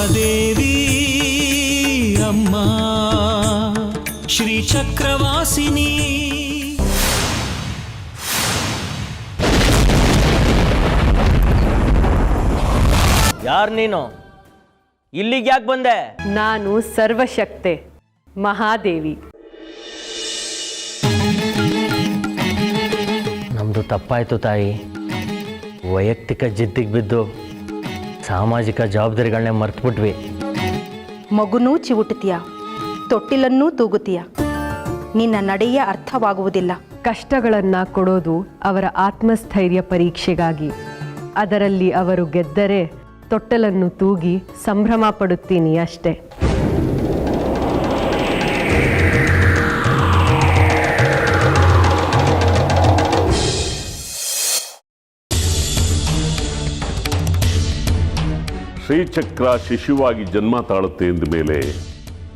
ಮಹಾದೇವಿ ಅಮ್ಮ ಶ್ರೀ ಚಕ್ರವಾಸಿನಿ. ಯಾರು ನೀನು? ಇಲ್ಲಿಗೆ ಯಾಕೆ ಬಂದೆ? ನಾನು ಸರ್ವಶಕ್ತೆ ಮಹಾದೇವಿ. ನಮ್ಮದು ತಪ್ಪಾಯಿತು ತಾಯಿ. ವೈಯಕ್ತಿಕ ಜಿದ್ದಿಗೆ ಬಿದ್ದು ಸಾಮಾಜಿಕ ಜವಾಬ್ದಾರಿಗಳನ್ನೇ ಮರ್ತುಬಿಟ್ವಿ. ಮಗುನೂ ಚಿವುಟುತ್ತೀಯ, ತೊಟ್ಟಿಲನ್ನೂ ತೂಗುತ್ತೀಯ. ನಿನ್ನ ನಡೆಯೇ ಅರ್ಥವಾಗುವುದಿಲ್ಲ. ಕಷ್ಟಗಳನ್ನು ಕೊಡೋದು ಅವರ ಆತ್ಮಸ್ಥೈರ್ಯ ಪರೀಕ್ಷೆಗಾಗಿ. ಅದರಲ್ಲಿ ಅವರು ಗೆದ್ದರೆ ತೊಟ್ಟಲನ್ನು ತೂಗಿ ಸಂಭ್ರಮ ಪಡುತ್ತೀನಿ ಅಷ್ಟೇ. ಶ್ರೀಚಕ್ರ ಶಿಶುವಾಗಿ ಜನ್ಮ ತಾಳುತ್ತೆ ಎಂದ ಮೇಲೆ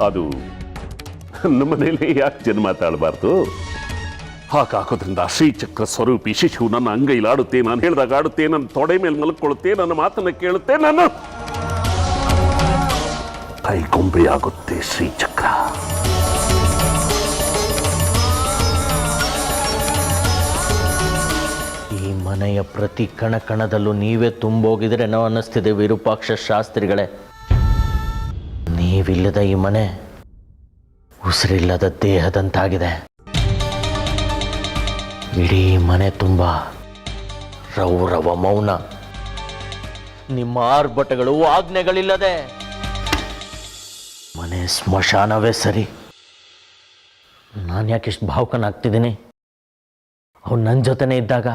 ಅದು ನಮ್ಮ ಮನೇಲಿ ಯಾಕೆ ಜನ್ಮ ತಾಳಬಾರ್ದು? ಹಾಕೋದ್ರಿಂದ ಶ್ರೀಚಕ್ರ ಸ್ವರೂಪಿ ಶಿಶು ನನ್ನ ಅಂಗೈಲಾಡುತ್ತೆ, ನಾನು ಹೇಳಿದಾಗ ಆಡುತ್ತೆ, ನನ್ನ ತೊಡೆ ಮೇಲೆ ಮಲ್ಕೊಳ್ಳುತ್ತೆ, ನನ್ನ ಮಾತನ್ನು ಕೇಳುತ್ತೆ, ನನ್ನ ಕೈಗೊಂಬೆಯಾಗುತ್ತೆ ಶ್ರೀಚಕ್ರ. ಈ ಮನೆಯ ಪ್ರತಿ ಕಣ ಕಣದಲ್ಲೂ ನೀವೇ ತುಂಬೋಗಿದ್ರೆ ನಾವು ಅನ್ನಿಸ್ತಿದೆ ವಿರೂಪಾಕ್ಷ ಶಾಸ್ತ್ರಿಗಳೇ. ನೀವಿಲ್ಲದ ಈ ಮನೆ ಉಸಿರಿಲ್ಲದ ದೇಹದಂತಾಗಿದೆ. ಇಡೀ ಮನೆ ತುಂಬ ರೌರವ ಮೌನ. ನಿಮ್ಮ ಆರ್ಭಟಗಳು ಆಜ್ಞೆಗಳಿಲ್ಲದೆ ಮನೆ ಸ್ಮಶಾನವೇ ಸರಿ. ನಾನು ಯಾಕಿಷ್ಟು ಭಾವುಕನಾಗ್ತಿದ್ದೀನಿ? ಅವ್ರು ನನ್ನ ಜೊತೆನೇ ಇದ್ದಾಗ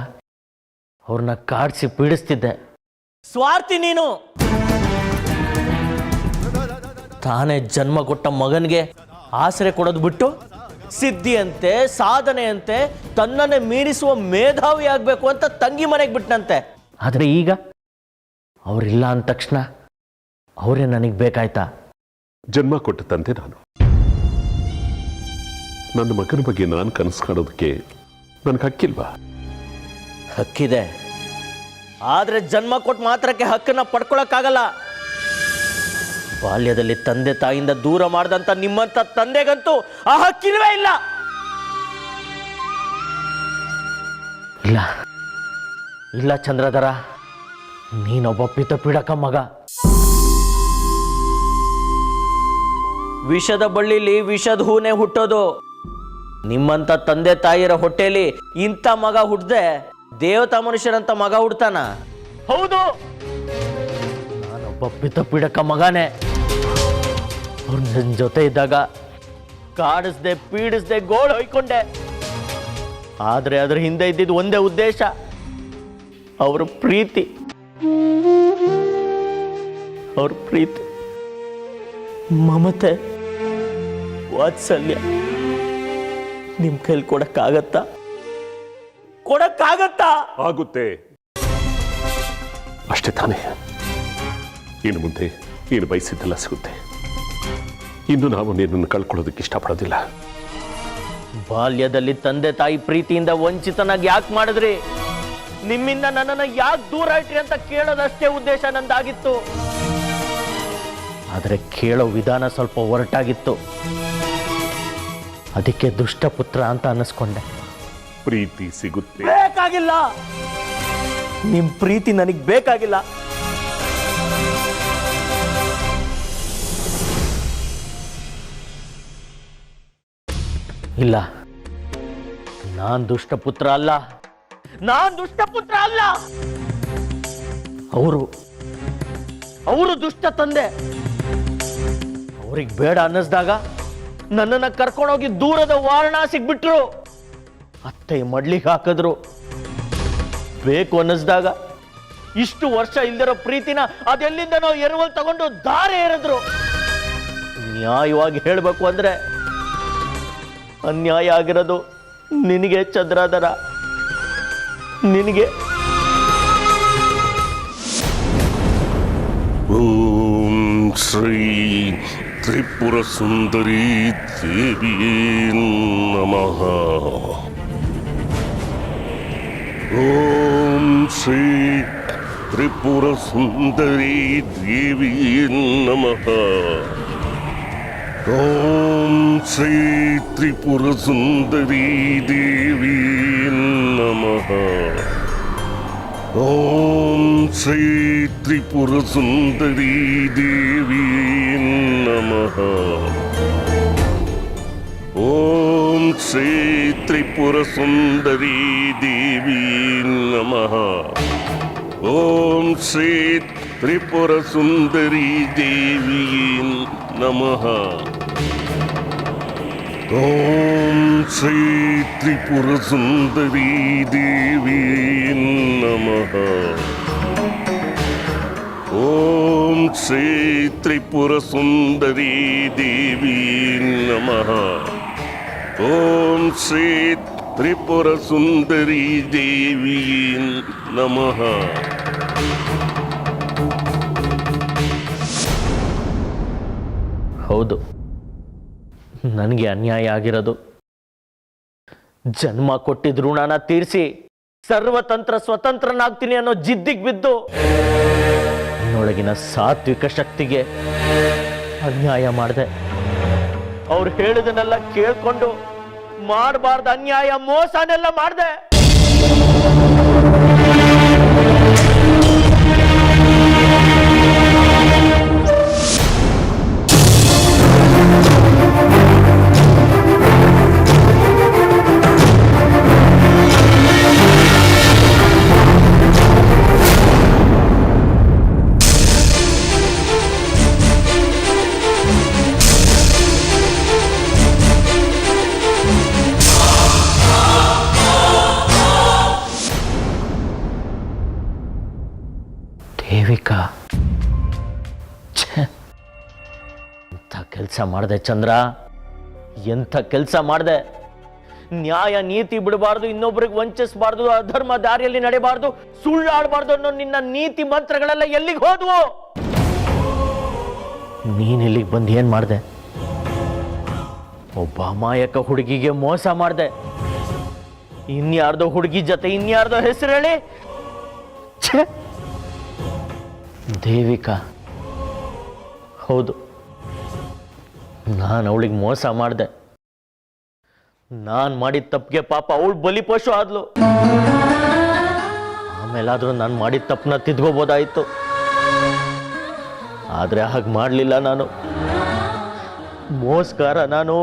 ಅವ್ರನ್ನ ಕಾಡಿಸಿ ಪೀಡಿಸ್ತಿದ್ದೆ. ಸ್ವಾರ್ಥಿ ನೀನು. ತಾನೇ ಜನ್ಮ ಕೊಟ್ಟ ಮಗನಿಗೆ ಆಸರೆ ಕೊಡೋದು ಬಿಟ್ಟು ಸಿದ್ಧಿಯಂತೆ ಸಾಧನೆಯಂತೆ ತನ್ನನ್ನೇ ಮೀರಿಸುವ ಮೇಧಾವಿ ಆಗಬೇಕು ಅಂತ ತಂಗಿ ಮನೆಗೆ ಬಿಟ್ಟನಂತೆ. ಆದರೆ ಈಗ ಅವರಿಲ್ಲ ಅಂದ ತಕ್ಷಣ ಅವರೇ ನನಗೆ ಬೇಕಾಯ್ತಾ? ಜನ್ಮ ಕೊಟ್ಟ ತಂದೆ ನಾನು. ನನ್ನ ಮಗನ ಬಗ್ಗೆ ನಾನು ಕನಸು ಕಾಣೋದಕ್ಕೆ ನನಗೆ ಹಕ್ಕಿಲ್ವಾ? ಹಕ್ಕಿದೆ, ಆದರೆ ಜನ್ಮ ಕೊಟ್ಟು ಮಾತ್ರಕ್ಕೆ ಹಕ್ಕನ್ನ ಪಡ್ಕೊಳಕ್ಕಾಗಲ್ಲ. ಬಾಲ್ಯದಲ್ಲಿ ತಂದೆ ತಾಯಿಯಿಂದ ದೂರ ಮಾಡಿದಂಥ ನಿಮ್ಮಂಥ ತಂದೆಗಂತೂ ಆ ಹಕ್ಕಿಲ್ವೇ ಇಲ್ಲ. ಇಲ್ಲ ಇಲ್ಲ ಚಂದ್ರಧರ, ನೀನೊಬ್ಬ ಪಿತಪೀಡಕ ಮಗ. ವಿಷದ ಬಳ್ಳಿಲಿ ವಿಷದ ಹೂನೆ ಹುಟ್ಟೋದು. ನಿಮ್ಮಂಥ ತಂದೆ ತಾಯಿಯರ ಹೊಟ್ಟೆಯಲ್ಲಿ ಇಂಥ ಮಗ ಹುಟ್ಟದೆ ದೇವತಾ ಮನುಷ್ಯರಂತ ಮಗ ಹುಡ್ತಾನ? ಹೌದು, ನಾನೊಬ್ಬ ಪಿತಪೀಡಕ ಮಗನೇ. ಅವ್ರು ನನ್ನ ಜೊತೆ ಇದ್ದಾಗ ಕಾಡಿಸ್ದೆ ಪೀಡಿಸ್ದೆ ಗೋಳು ಹೊಯ್ಕೊಂಡೆ. ಆದರೆ ಅದ್ರ ಹಿಂದೆ ಇದ್ದಿದ್ದು ಒಂದೇ ಉದ್ದೇಶ, ಅವ್ರ ಪ್ರೀತಿ. ಅವ್ರ ಪ್ರೀತಿ, ಮಮತೆ, ವಾತ್ಸಲ್ಯ ನಿಮ್ ಕೈಲಿ ಕೊಡಕ್ಕಾಗತ್ತಾ? ಆಗುತ್ತೆ ಅಷ್ಟೇ ತಾನೇ. ಇನ್ನು ಮುಂದೆ ನೀನು ಬಯಸಿದ್ದೆಲ್ಲ ಸಿಗುತ್ತೆ. ಇನ್ನು ನಾವು ನಿನ್ನನ್ನು ಕಳ್ಕೊಳ್ಳೋದಕ್ಕೆ ಇಷ್ಟಪಡೋದಿಲ್ಲ. ಬಾಲ್ಯದಲ್ಲಿ ತಂದೆ ತಾಯಿ ಪ್ರೀತಿಯಿಂದ ವಂಚಿತನಾಗಿ ಯಾಕೆ ಮಾಡಿದ್ರಿ? ನಿಮ್ಮಿಂದ ನನ್ನನ್ನು ಯಾಕೆ ದೂರ ಇಟ್ರಿ ಅಂತ ಕೇಳೋದಷ್ಟೇ ಉದ್ದೇಶ ನಂದಾಗಿತ್ತು. ಆದರೆ ಕೇಳೋ ವಿಧಾನ ಸ್ವಲ್ಪ ಒರಟಾಗಿತ್ತು. ಅದಕ್ಕೆ ದುಷ್ಟಪುತ್ರ ಅಂತ ಅನ್ನಿಸ್ಕೊಂಡೆ. ಪ್ರೀತಿ ಸಿಗುತ್ತೆ. ಬೇಕಾಗಿಲ್ಲ, ನಿಮ್ ಪ್ರೀತಿ ನನಗೆ ಬೇಕಾಗಿಲ್ಲ. ಇಲ್ಲ, ನಾನ್ ದುಷ್ಟಪುತ್ರ ಅಲ್ಲ. ಅವರು ದುಷ್ಟ ತಂದೆ. ಅವ್ರಿಗೆ ಬೇಡ ಅನ್ನಿಸ್ದಾಗ ನನ್ನನ್ನು ಕರ್ಕೊಂಡೋಗಿ ದೂರದ ವಾರಣಾಸಿಗೆ ಬಿಟ್ರು. ಅತ್ತೆ ಮಡ್ಲಿಗೆ ಹಾಕಿದ್ರು. ಬೇಕು ಅನ್ನಿಸ್ದಾಗ ಇಷ್ಟು ವರ್ಷ ಇಲ್ದಿರೋ ಪ್ರೀತಿನ ಅದೆಲ್ಲಿಂದನೋ ಎರವಲ್ ತಗೊಂಡು ದಾರೆ ಎರೆದ್ರು. ನ್ಯಾಯವಾಗಿ ಹೇಳಬೇಕು ಅಂದ್ರೆ ಅನ್ಯಾಯ ಆಗಿರೋದು ನಿನಗೆ ಚಂದ್ರಧರ, ನಿನಗೆ. ಓಂ ಶ್ರೀ ತ್ರಿಪುರ ಸುಂದರಿ ದೇವಿಯೇ ನಮಃ. ಓಂ ಶ್ರೀ ತ್ರಿಪುರ ಸುಂದರಿ ದೇವಿ ನಮಃ. ಓಂ ಶ್ರೀ ತ್ರಿಪುರ ಸುಂದರಿ ದೇವಿ ನಮಃ. ಓಂ ಶ್ರೀ ತ್ರಿಪುರ ಸುಂದರಿ ದೇವಿ ನಮಃ. ಓಂ ಶ್ರೀ ತ್ರಿಪುರ ಸುಂದರಿ ದೇವಿ ನಮಃ. ಓಂ ಶ್ರೀ ತ್ರಿಪುರ ಸುಂದರಿ ದೇವಿ ನಮಃ. ಓಂ ಶ್ರೀ ತ್ರಿಪುರ ಸುಂದರಿ ದೇವಿ ನಮಃ. ಓಂ ಶ್ರೀ ತ್ರಿಪುರ ಸುಂದರಿ ದೇವಿ ನಮಃ. ಓಂ ಶ್ರೀ ತ್ರಿಪುರ ಸುಂದರಿ ದೇವಿ ನಮಃ. ಹೌದು, ನನಗೆ ಅನ್ಯಾಯ ಆಗಿರೋದು. ಜನ್ಮ ಕೊಟ್ಟಿದ್ದ ಋಣನ ತೀರಿಸಿ ಸರ್ವತಂತ್ರ ಸ್ವತಂತ್ರನಾಗ್ತೀನಿ ಅನ್ನೋ ಜಿದ್ದಿಗೆ ಬಿದ್ದು ನನ್ನೊಳಗಿನ ಸಾತ್ವಿಕ ಶಕ್ತಿಗೆ ಅನ್ಯಾಯ ಮಾಡಿದೆ. ಅವ್ರು ಹೇಳಿದನ್ನೆಲ್ಲ ಕೇಳ್ಕೊಂಡು ಮಾಡಬಾರ್ದ ಅನ್ಯಾಯ ಮೋಸನೆಲ್ಲ ಮಾಡಿದೆ. ದೇವಿಕಾ, ಎಂಥ ಕೆಲಸ ಮಾಡಿದೆ ಚಂದ್ರ, ಎಂಥ ಕೆಲಸ ಮಾಡಿದೆ. ನ್ಯಾಯ ನೀತಿ ಬಿಡಬಾರ್ದು, ಇನ್ನೊಬ್ರಿಗೆ ವಂಚಿಸಬಾರ್ದು, ಅಧರ್ಮ ದಾರಿಯಲ್ಲಿ ನಡೆಯಬಾರ್ದು, ಸುಳ್ಳಾಡಬಾರ್ದು ಅನ್ನೋ ನಿನ್ನ ನೀತಿ ಮಂತ್ರಗಳೆಲ್ಲ ಎಲ್ಲಿಗೆ ಹೋದ್ವು? ನೀನ್ ಇಲ್ಲಿಗೆ ಬಂದು ಏನ್ ಮಾಡಿದೆ? ಒಬ್ಬ ಅಮಾಯಕ ಹುಡುಗಿಗೆ ಮೋಸ ಮಾಡಿದೆ. ಇನ್ಯಾರ್ದೋ ಹುಡುಗಿ ಜೊತೆ ಇನ್ಯಾರ್ದೋ ಹೆಸರು ಹೇಳಿ. ದೇವಿಕಾ, ಹೌದು, ನಾನು ಅವಳಿಗೆ ಮೋಸ ಮಾಡಿದೆ. ನಾನು ಮಾಡಿದ ತಪ್ಪಿಗೆ ಪಾಪ ಅವಳು ಬಲಿಪಶು ಆದ್ಲು. ಆಮೇಲಾದ್ರೂ ನಾನು ಮಾಡಿದ ತಪ್ಪನ್ನ ತಿದ್ಕೋಬೋದಾಯಿತು. ಆದರೆ ಹಾಗೆ ಮಾಡಲಿಲ್ಲ. ನಾನು ಮೋಸ್ಕಾರ, ನಾನು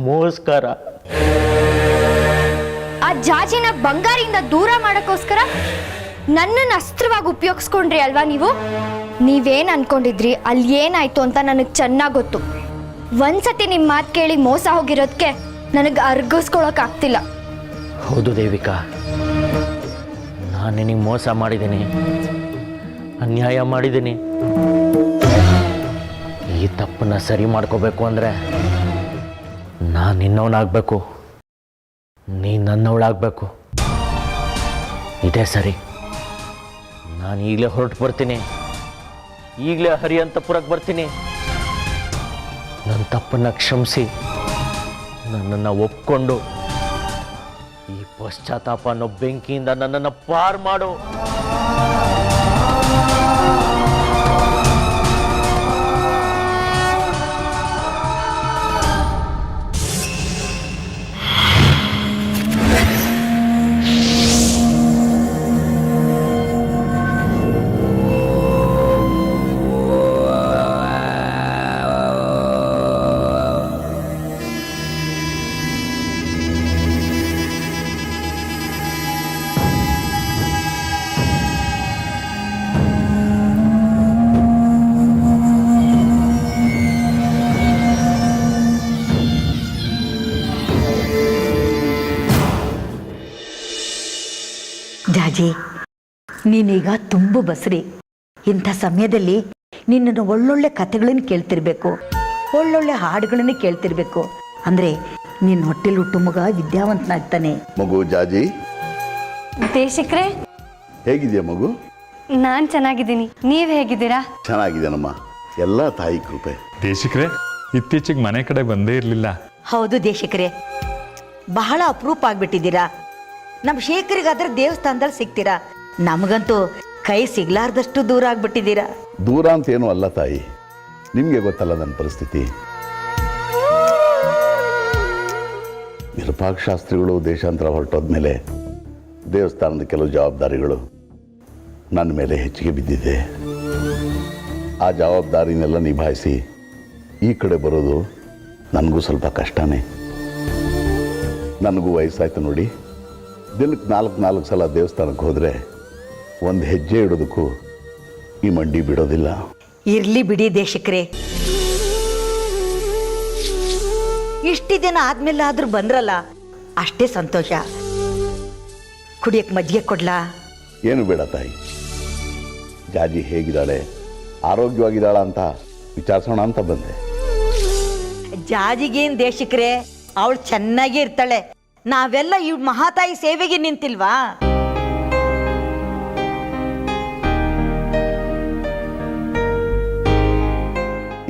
ಮೋಸ್ಕಾರ. ಆ ಜಾಜಿನ ಬಂಗಾರಿಂದ ದೂರ ಮಾಡೋಕ್ಕೋಸ್ಕರ ನನ್ನನ್ನು ಅಸ್ತ್ರವಾಗಿ ಉಪಯೋಗಿಸ್ಕೊಂಡ್ರಿ ಅಲ್ವಾ ನೀವು? ನೀವೇನು ಅನ್ಕೊಂಡಿದ್ರಿ, ಅಲ್ಲಿ ಏನಾಯ್ತು ಅಂತ ನನಗೆ ಚೆನ್ನಾಗಿ ಗೊತ್ತು. ಒಂದ್ಸತಿ ನಿಮ್ಮ ಮಾತು ಕೇಳಿ ಮೋಸ ಹೋಗಿರೋದಕ್ಕೆ ನನಗೆ ಅರ್ಗಿಸ್ಕೊಳಕ್ಕಾಗ್ತಿಲ್ಲ. ಹೌದು ದೇವಿಕಾ, ನಾನು ನಿನಗೆ ಮೋಸ ಮಾಡಿದ್ದೀನಿ, ಅನ್ಯಾಯ ಮಾಡಿದ್ದೀನಿ. ಈ ತಪ್ಪನ್ನ ಸರಿ ಮಾಡ್ಕೋಬೇಕು ಅಂದರೆ ನಾನು ನಿನ್ನವನಾಗಬೇಕು, ನೀ ನನ್ನವಳಾಗಬೇಕು. ಇದೇ ಸರಿ. ನಾನು ಈಗಲೇ ಹೊರಟು ಬರ್ತೀನಿ, ಈಗಲೇ ಹರಿಯಂತಪುರಕ್ಕೆ ಬರ್ತೀನಿ. ನನ್ನ ತಪ್ಪನ್ನು ಕ್ಷಮಿಸಿ ನನ್ನನ್ನು ಒಪ್ಕೊಂಡು ಈ ಪಶ್ಚಾತ್ತಾಪ ಅನ್ನೋ ಬೆಂಕಿಯಿಂದ ನನ್ನನ್ನು ಪಾರು ಮಾಡು. ಜಾಜಿ, ನೀನೀಗ ತುಂಬ ಬಸ್ರಿ. ಇಂಥ ಸಮಯದಲ್ಲಿ ನಿನ್ನನ್ನು ಒಳ್ಳೊಳ್ಳೆ ಕಥೆಗಳನ್ನು ಕೇಳ್ತಿರ್ಬೇಕು, ಒಳ್ಳೊಳ್ಳೆ ಹಾಡುಗಳನ್ನು ಕೇಳ್ತಿರ್ಬೇಕು. ಅಂದರೆ ನಿನ್ನ ಹೊಟ್ಟೆಲಿ ಹುಟ್ಟು ಮಗ ವಿದ್ಯಾವಂತನಾಗ್ತಾನೆ. ಮಗು ಜಾಜಿ, ದೇಶಿಕ್ರೆ, ಹೇಗಿದೆಯಾ ಮಗು? ನಾನು ಚೆನ್ನಾಗಿದ್ದೀನಿ, ನೀವು ಹೇಗಿದ್ದೀರಾ? ಚೆನ್ನಾಗಿದ್ದೇನಮ್ಮ, ಎಲ್ಲ ತಾಯಿ ಕೃಪೆ. ದೇಶಿಕ್ರೆ, ಇತ್ತೀಚೆಗೆ ಮನೆ ಕಡೆ ಬಂದೇ ಇರಲಿಲ್ಲ. ಹೌದು ದೇಶಿಕರೇ, ಬಹಳ ಅಪರೂಪ ಆಗ್ಬಿಟ್ಟಿದ್ದೀರಾ. ನಮ್ಮ ಶೇಖರಿಗಾದ್ರೆ ದೇವಸ್ಥಾನದಲ್ಲಿ ಸಿಗ್ತೀರಾ, ನಮಗಂತೂ ಕೈ ಸಿಗ್ಲಾರ್ದಷ್ಟು ದೂರ ಆಗ್ಬಿಟ್ಟಿದ್ದೀರಾ. ದೂರ ಅಂತೇನೂ ಅಲ್ಲ ತಾಯಿ, ನಿಮಗೆ ಗೊತ್ತಲ್ಲ ನನ್ನ ಪರಿಸ್ಥಿತಿ. ವಿರೂಪಾಕ್ಷ ಶಾಸ್ತ್ರಿಗಳು ದೇಶಾಂತರ ಹೊರಟೋದ್ಮೇಲೆ ದೇವಸ್ಥಾನದ ಕೆಲವು ಜವಾಬ್ದಾರಿಗಳು ನನ್ನ ಮೇಲೆ ಹೆಚ್ಚಿಗೆ ಬಿದ್ದಿದೆ. ಆ ಜವಾಬ್ದಾರಿನೆಲ್ಲ ನಿಭಾಯಿಸಿ ಈ ಕಡೆ ಬರೋದು ನನಗೂ ಸ್ವಲ್ಪ ಕಷ್ಟನೇ. ನನಗೂ ವಯಸ್ಸಾಯ್ತು ನೋಡಿ. ದಿನಕ್ಕೆ 4 ಸಲ ದೇವಸ್ಥಾನಕ್ಕೆ ಹೋದರೆ ಒಂದು ಹೆಜ್ಜೆ ಇಡೋದಕ್ಕೂ ಈ ಮಂಡಿ ಬಿಡೋದಿಲ್ಲ. ಇರ್ಲಿ ಬಿಡಿ ದೇಶಕ್ರೆ, ಇಷ್ಟು ದಿನ ಆದ್ಮೇಲೆ ಆದ್ರೂ ಬಂದ್ರಲ್ಲ, ಅಷ್ಟೇ ಸಂತೋಷ. ಕುಡಿಯಕ್ಕೆ ಮಜ್ಜಿಗೆ ಕೊಡ್ಲಾ? ಏನು ಬೇಡ ತಾಯಿ, ಜಾಜಿ ಹೇಗಿದ್ದಾಳೆ, ಆರೋಗ್ಯವಾಗಿದ್ದಾಳ ಅಂತ ವಿಚಾರಿಸೋಣ ಅಂತ ಬಂದೆ. ಜಾಜಿಗೇನ್ ದೇಶಕ್ರೆ, ಅವಳು ಚೆನ್ನಾಗೇ ಇರ್ತಾಳೆ. ನಾವೆಲ್ಲ ಈ ಮಹಾತಾಯಿ ಸೇವೆಗೆ ನಿಂತಿಲ್ವಾ?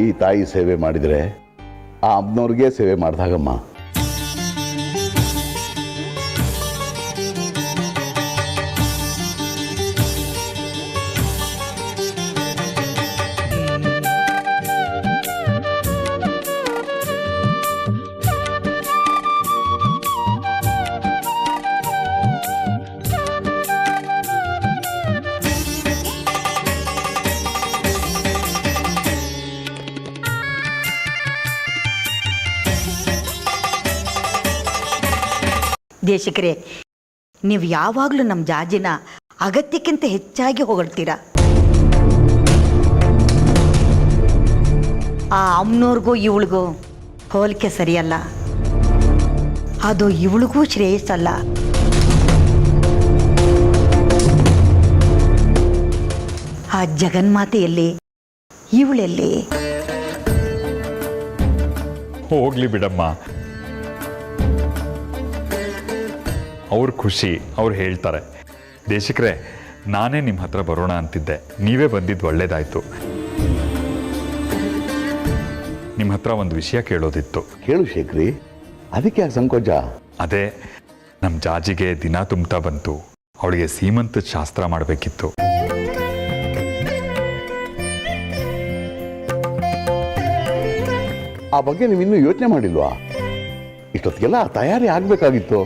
ಈ ತಾಯಿ ಸೇವೆ ಮಾಡಿದರೆ ಆ ಅಮ್ಮನವ್ರಿಗೆ ಸೇವೆ ಮಾಡಿದಾಗಮ್ಮ. ದೇಶಕ್ರೆ, ನೀವು ಯಾವಾಗಲೂ ನಮ್ಮ ಜಾಜಿನ ಅಗತ್ಯಕ್ಕಿಂತ ಹೆಚ್ಚಾಗಿ ಹೊಗಳ್ತೀರ. ಆ ಅಮ್ಮನವ್ರಿಗೂ ಇವಳಿಗೂ ಹೋಲಿಕೆ ಸರಿಯಲ್ಲ. ಅದು ಇವಳಿಗೂ ಶ್ರೇಯಸ್ಸಲ್ಲ. ಆ ಜಗನ್ಮಾತೆಯಲ್ಲಿ ಇವಳೆಲ್ಲಿ? ಹೋಗ್ಲಿ ಬಿಡಮ್ಮ, ಅವ್ರ ಖುಷಿ, ಅವ್ರು ಹೇಳ್ತಾರೆ. ದೇಶಕ್ರೆ, ನಾನೇ ನಿಮ್ಮ ಹತ್ರ ಬರೋಣ ಅಂತಿದ್ದೆ, ನೀವೇ ಬಂದಿದ್ದು ಒಳ್ಳೇದಾಯ್ತು. ನಿಮ್ಮ ಹತ್ರ ಒಂದು ವಿಷಯ ಕೇಳೋದಿತ್ತು. ಕೇಳು ಶೇಖರಿ, ಅದಕ್ಕೆ ಯಾಕೆ ಸಂಕೋಚ? ಅದೇ, ನಮ್ಮ ಜಾಜಿಗೆ ದಿನ ತುಂಬ್ತಾ ಬಂತು, ಅವಳಿಗೆ ಸೀಮಂತದ ಶಾಸ್ತ್ರ ಮಾಡಬೇಕಿತ್ತು. ಆ ಬಗ್ಗೆ ನೀವು ಇನ್ನೂ ಯೋಚನೆ ಮಾಡಿಲ್ವಾ? ಇಷ್ಟೊತ್ತಿಗೆಲ್ಲ ತಯಾರಿ ಆಗಬೇಕಾಗಿತ್ತು.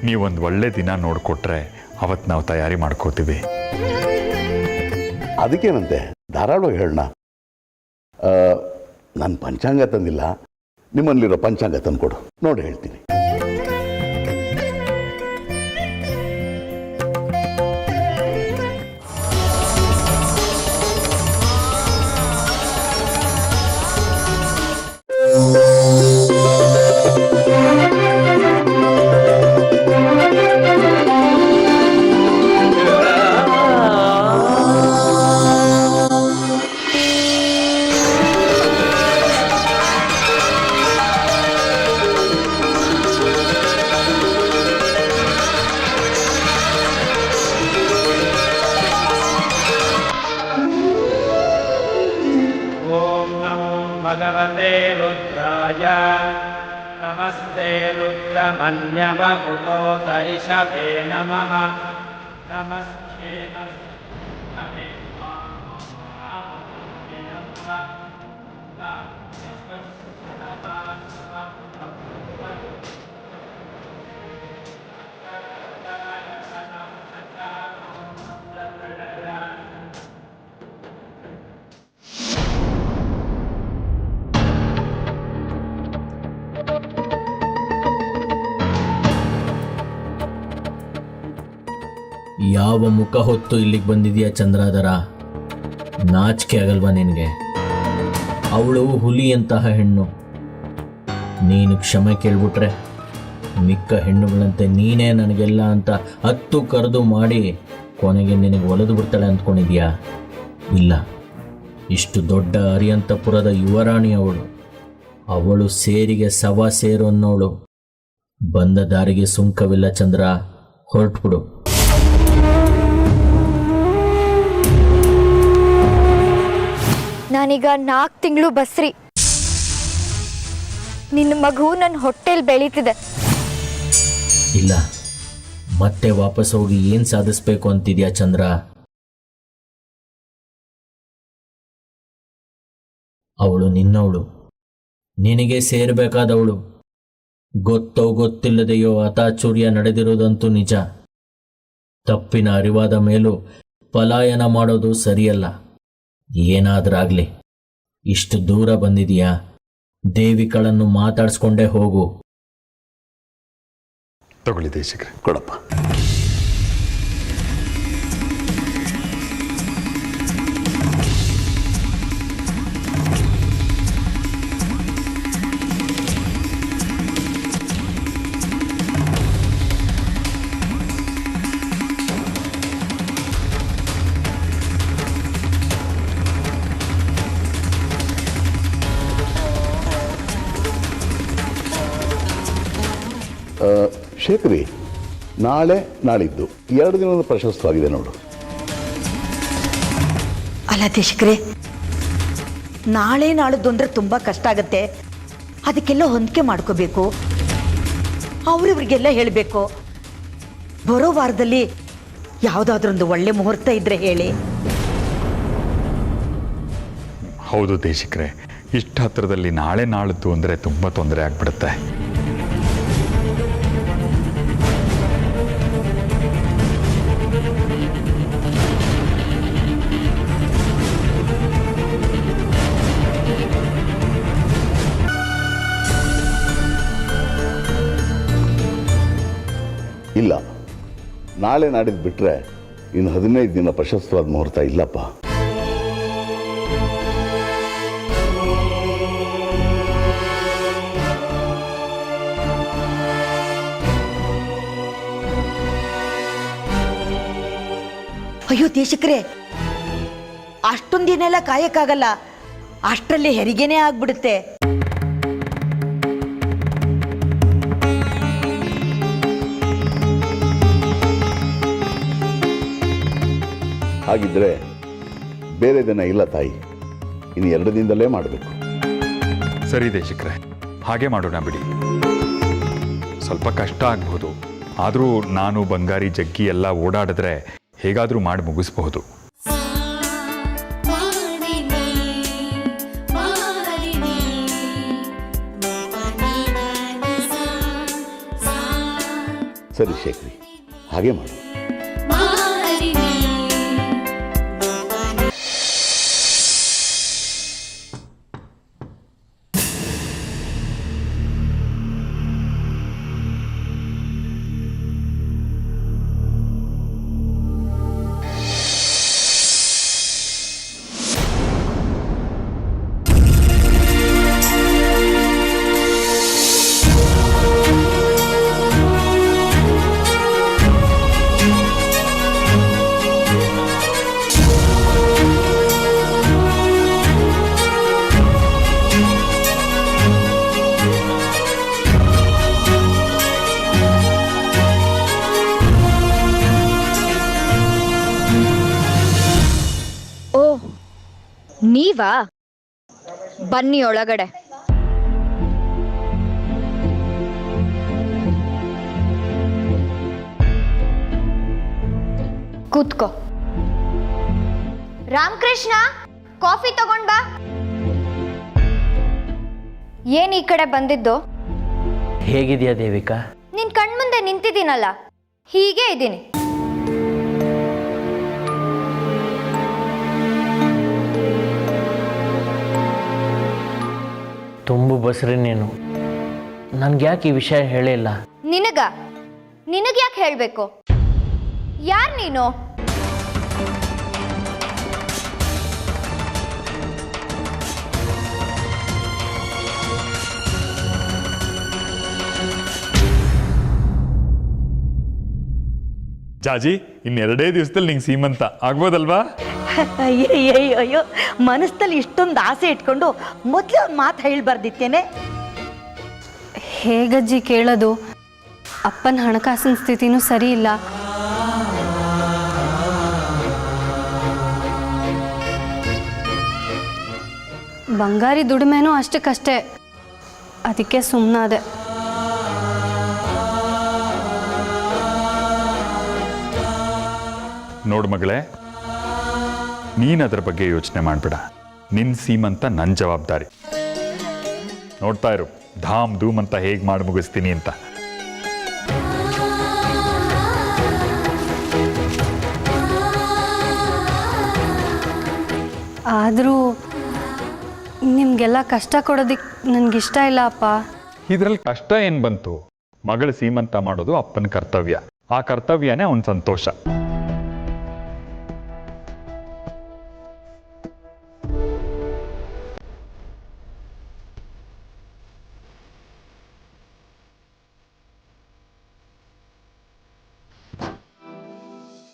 ನೀವೊಂದು ಒಳ್ಳೆ ದಿನ ನೋಡಿಕೊಟ್ರೆ ಅವತ್ತು ನಾವು ತಯಾರಿ ಮಾಡ್ಕೋತೀವಿ. ಅದಕ್ಕೇನಂತೆ, ಧಾರಾಳವಾಗಿ ಹೇಳೋಣ. ನಾನು ಪಂಚಾಂಗ ತಂದಿಲ್ಲ, ನಿಮ್ಮಲ್ಲಿರೋ ಪಂಚಾಂಗ ತಂದ್ಕೊಡು, ನೋಡಿ ಹೇಳ್ತೀನಿ. भगवते रुद्राय नमस्ते रुद्रमन्यवपुतोतैषवे नमः नमस्ते ಯಾವ ಮುಖ ಹೊತ್ತು ಇಲ್ಲಿಗೆ ಬಂದಿದೆಯಾ ಚಂದ್ರಾಧರ? ನಾಚಿಕೆ ಆಗಲ್ವಾ ನಿನಗೆ? ಅವಳು ಹುಲಿಯಂತಹ ಹೆಣ್ಣು. ನೀನು ಕ್ಷಮೆ ಕೇಳ್ಬಿಟ್ರೆ ಮಿಕ್ಕ ಹೆಣ್ಣುಗಳಂತೆ ನೀನೇ ನನಗೆಲ್ಲ ಅಂತ 10 ಕರೆದು ಮಾಡಿ ಕೊನೆಗೆ ನಿನಗೆ ಒಲೆದು ಬಿಡ್ತಾಳೆ ಅಂದ್ಕೊಂಡಿದ್ಯಾ? ಇಲ್ಲ, ಇಷ್ಟು ದೊಡ್ಡ ಅರಿಯಂತಪುರದ ಯುವರಾಣಿ ಅವಳು. ಅವಳು ಸೇರಿಗೆ ಸವಾ ಸೇರು ಅನ್ನೋಳು. ಬಂದ ದಾರಿಗೆ ಸುಂಕವಿಲ್ಲ ಚಂದ್ರ, ಹೊರಟ್ಬಿಡು. ನಾನೀಗ 4 ತಿಂಗಳು ಬಸ್ರಿ. ನಿನ್ನ ಮಗು ನನ್ನ ಹೊಟ್ಟೆಲ್ ಬೆಳೀತಿದೆ. ಇಲ್ಲ, ಮತ್ತೆ ವಾಪಸ್ ಹೋಗಿ ಏನು ಸಾಧಿಸ್ಬೇಕು ಅಂತಿದ್ಯಾ ಚಂದ್ರ? ಅವಳು ನಿನ್ನವಳು, ನಿನಗೆ ಸೇರಬೇಕಾದವಳು. ಗೊತ್ತೋ ಗೊತ್ತಿಲ್ಲದೆಯೋ ಅತಾಚುರ್ಯ ನಡೆದಿರೋದಂತೂ ನಿಜ. ತಪ್ಪಿನ ಅರಿವಾದ ಮೇಲೂ ಪಲಾಯನ ಮಾಡೋದು ಸರಿಯಲ್ಲ. ಏನಾದ್ರಾಗ್ಲಿ, ಇಷ್ಟು ದೂರ ಬಂದಿದೀಯಾ, ದೇವಿಕಳನ್ನು ಮಾತಾಡಿಸ್ಕೊಂಡೇ ಹೋಗು. ತಗೊಳ್ಳಿ ದೇಶಿಕರೇ. ಕೊಡಪ್ಪ. ಶೇಖರಿ, ನಾಳೆ ನಾಳಿದ್ದು 2 ದಿನದ ಪ್ರಶಸ್ತವಾಗಿದೆ ನೋಡು. ಅಲ್ಲ ದೇಶಿಕರೇ, ನಾಳೆ ನಾಳದ್ದು ಅಂದರೆ ತುಂಬ ಕಷ್ಟ ಆಗುತ್ತೆ. ಅದಕ್ಕೆಲ್ಲ ಹೊಂದಿಕೆ ಮಾಡ್ಕೋಬೇಕು, ಅವ್ರಿವ್ರಿಗೆಲ್ಲ ಹೇಳಬೇಕು. ಬರೋ ವಾರದಲ್ಲಿ ಯಾವುದಾದ್ರೊಂದು ಒಳ್ಳೆ ಮುಹೂರ್ತ ಇದ್ರೆ ಹೇಳಿ. ಹೌದು ದೇಶಿಕರೇ, ಇಷ್ಟು ಹತ್ತಿರದಲ್ಲಿ ನಾಳೆ ನಾಳದ್ದು ಅಂದರೆ ತುಂಬ ತೊಂದರೆ ಆಗ್ಬಿಡುತ್ತೆ. ಇಲ್ಲ, ನಾಳೆ ನಾಡಿದ್ದು ಬಿಟ್ಟರೆ ಇನ್ನು 15 ದಿನ ಪ್ರಶಸ್ತವಾದ ಮುಹೂರ್ತ ಇಲ್ಲಪ್ಪ. ಅಯ್ಯೋ ದೇಶಿಕರೇ, ಅಷ್ಟೊಂದು ದಿನ ಎಲ್ಲ ಕಾಯಕ್ಕಾಗಲ್ಲ. ಅಷ್ಟರಲ್ಲಿ ಹೆರಿಗೆನೇ ಆಗ್ಬಿಡುತ್ತೆ. ಹಾಗಿದ್ರೆ ಬೇರೆ ದಿನ ಇಲ್ಲ ತಾಯಿ, ಇನ್ನು 2 ದಿನದಲ್ಲೇ ಮಾಡಬೇಕು. ಸರಿ ದೇಶಿಕರೇ, ಹಾಗೆ ಮಾಡೋಣ ಬಿಡಿ. ಸ್ವಲ್ಪ ಕಷ್ಟ ಆಗ್ಬೋದು, ಆದರೂ ನಾನು ಬಂಗಾರಿ ಜಗ್ಗಿ ಎಲ್ಲ ಓಡಾಡಿದ್ರೆ ಹೇಗಾದರೂ ಮಾಡಿ ಮುಗಿಸ್ಬಹುದು. ಸರಿ ಶೇಖರಿ, ಹಾಗೆ ಮಾಡು. ನೀವಾ? ಬನ್ನಿ ಒಳಗಡೆ. ಕೂತ್ಕೋ. ರಾಮಕೃಷ್ಣ, ಕಾಫಿ ತಗೊಂಡ್ ಬಾ. ಏನ್ ಈ ಕಡೆ ಬಂದಿದ್ದು? ಹೇಗಿದೆಯಾ ದೇವಿಕಾ? ನಿನ್ ಕಣ್ಮುಂದೆ ನಿಂತಿದ್ದೀನಲ್ಲ, ಹೀಗೆ ಇದ್ದೀನಿ. ತುಂಬು ಬಸ್ರಿ ನೀನು. ನನ್ಗೆ ಯಾಕೆ ಈ ವಿಷಯ ಹೇಳಿಲ್ಲ? ನಿನಗ್ಯಾಕೆ ಹೇಳಬೇಕು? ಯಾರು ನೀನು? ಜಾಜಿ, ಇನ್ನು2 ದಿವಸದಲ್ಲಿ ನಿಂಗೆ ಸೀಮಂತ ಆಗ್ಬೋದಲ್ವಾ? ಅಯ್ಯೋ, ಮನಸ್ಸಲ್ಲಿ ಇಷ್ಟೊಂದು ಆಸೆ ಇಟ್ಕೊಂಡು ಮೊದಲೇ ಒಂದು ಮಾತು ಹೇಳ್ಬಾರ್ದಿತ್ತೇನೆ. ಹೇಗಜ್ಜಿ ಕೇಳೋದು? ಅಪ್ಪನ ಹಣಕಾಸಿನ ಸ್ಥಿತಿನೂ ಸರಿ ಇಲ್ಲ. ಬಂಗಾರಿ ದುಡಿಮೆನೂ ಅಷ್ಟಕ್ಕಷ್ಟೇ. ಅದಕ್ಕೆ ಸುಮ್ಮನಾದೆ. ನೋಡು ಮಗಳೇ, ನೀನು ಅದರ ಬಗ್ಗೆ ಯೋಚನೆ ಮಾಡಬೇಡ. ನಿನ್ನ ಸೀಮಂತ ನನ್ನ ಜವಾಬ್ದಾರಿ. ನೋಡ್ತಾ ಇರು, ಧಾಮ್ ಧೂಮ್ ಅಂತ ಹೇಗೆ ಮಾಡಿ ಮುಗಿಸ್ತೀನಿ ಅಂತ. ಆದರೂ ನಿಮಗೆಲ್ಲ ಕಷ್ಟ ಕೊಡೋದಕ್ಕೆ ನನಗಿಷ್ಟ ಇಲ್ಲ ಅಪ್ಪ. ಇದ್ರಲ್ಲಿ ಕಷ್ಟ ಏನು ಬಂತು? ಮಗಳ ಸೀಮಂತ ಮಾಡೋದು ಅಪ್ಪನ ಕರ್ತವ್ಯ. ಆ ಕರ್ತವ್ಯನೇ ಅವನ ಸಂತೋಷ.